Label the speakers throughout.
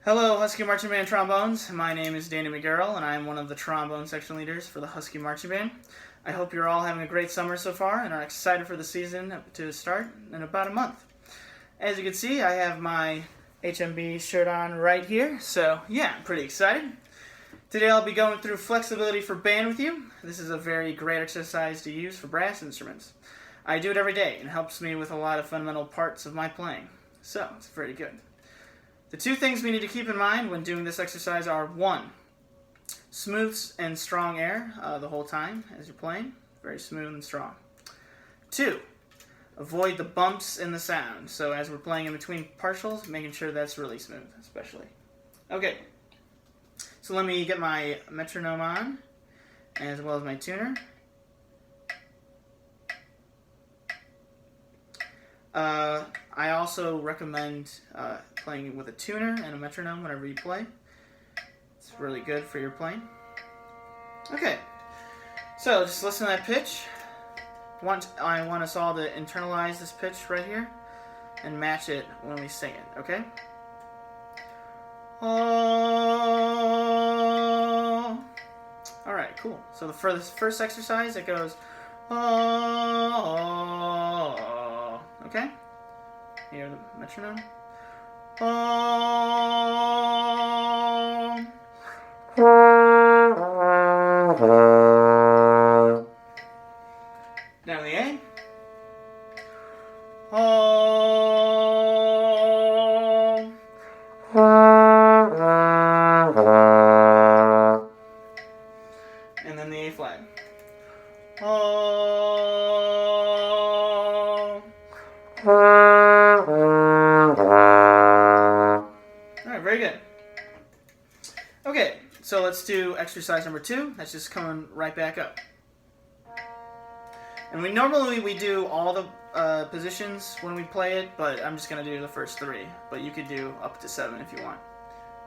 Speaker 1: Hello, Husky Marching Band Trombones. My name is Danny McGarrell, and I am one of the trombone section leaders for the Husky Marching Band. I hope you're all having a great summer so far and are excited for the season to start in about a month. As you can see, I have my HMB shirt on right here, so yeah, I'm pretty excited. Today I'll be going through flexibility for band with you. This is a very great exercise to use for brass instruments. I do it every day and it helps me with a lot of fundamental parts of my playing, so it's pretty good. The two things we need to keep in mind when doing this exercise are 1. Smooth and strong air the whole time as you're playing. Very smooth and strong. 2. Avoid the bumps in the sound. So as we're playing in between partials, making sure that's really smooth, especially. Okay, so let me get my metronome on, as well as my tuner. I also recommend playing with a tuner and a metronome whenever you play. It's really good for your playing. Okay, so just listen to that pitch. I want us all to internalize this pitch right here and match it when we sing it, okay? Oh. Alright, cool. So for this first exercise, it goes oh. Okay? Hear the metronome? Oh. Down the A. Oh. And then the A flat. Oh. Alright, very good. Okay, so let's do exercise number 2. That's just coming right back up. And we normally do all the positions when we play it, but I'm just going to do the first 3. But you could do up to 7 if you want.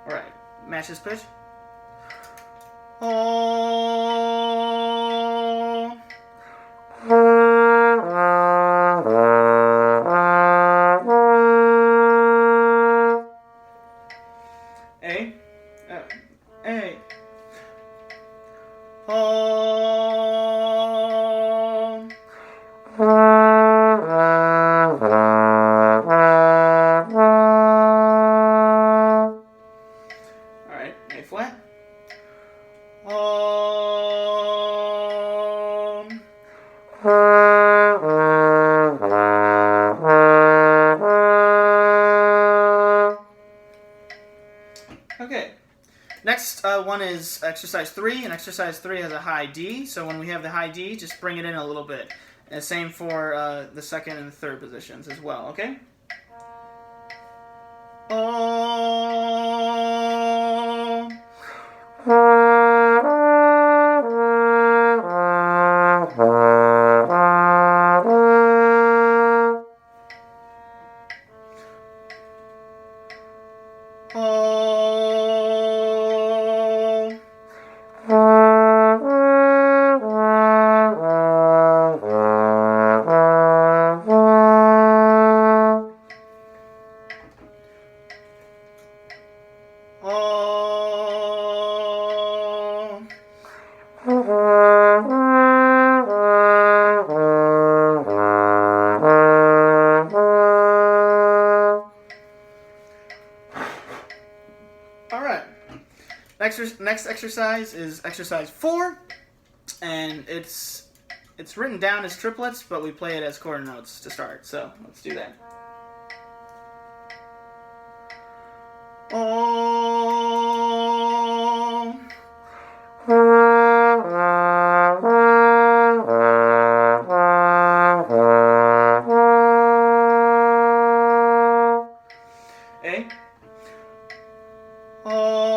Speaker 1: Alright, match this pitch. Oh. A. A. Oh. Alright, A flat. Oh. Okay. Next one is exercise 3, and exercise 3 has a high D, so when we have the high D, just bring it in a little bit. And same for the second and third positions as well, okay? Oh. Oh. Oh. Alright. Next exercise is exercise 4, and it's written down as triplets, but we play it as quarter notes to start, so let's do that. Oh. A. Oh.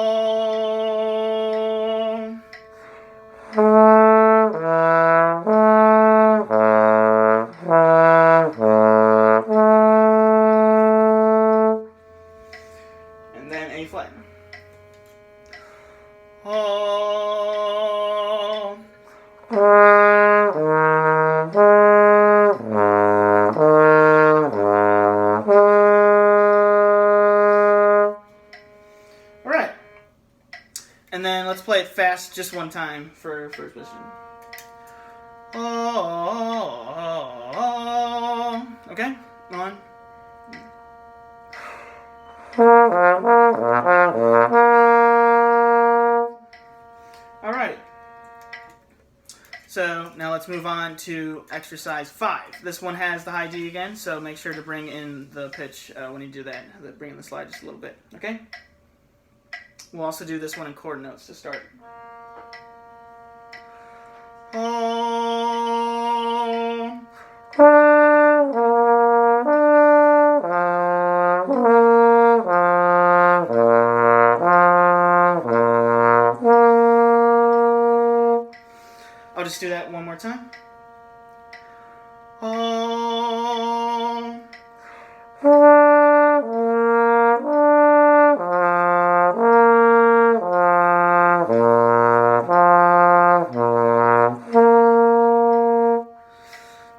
Speaker 1: And then A flat. Oh. And then let's play it fast just one time for first position. Oh. Okay, 1. Alright. So now let's move on to exercise 5. This one has the high D again, so make sure to bring in the pitch when you do that. Bring in the slide just a little bit, okay? We'll also do this one in chord notes to start. Oh. I'll just do that one more time. Oh.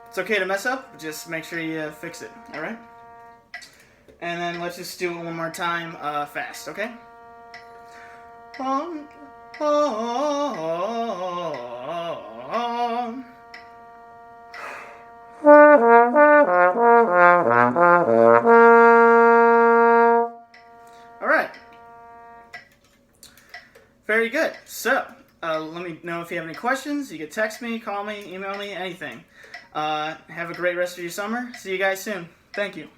Speaker 1: It's okay to mess up, just make sure you fix it, alright? And then let's just do it one more time fast, okay? Alright. Very good. So, let me know if you have any questions. You can text me, call me, email me, anything. Have a great rest of your summer. See you guys soon. Thank you.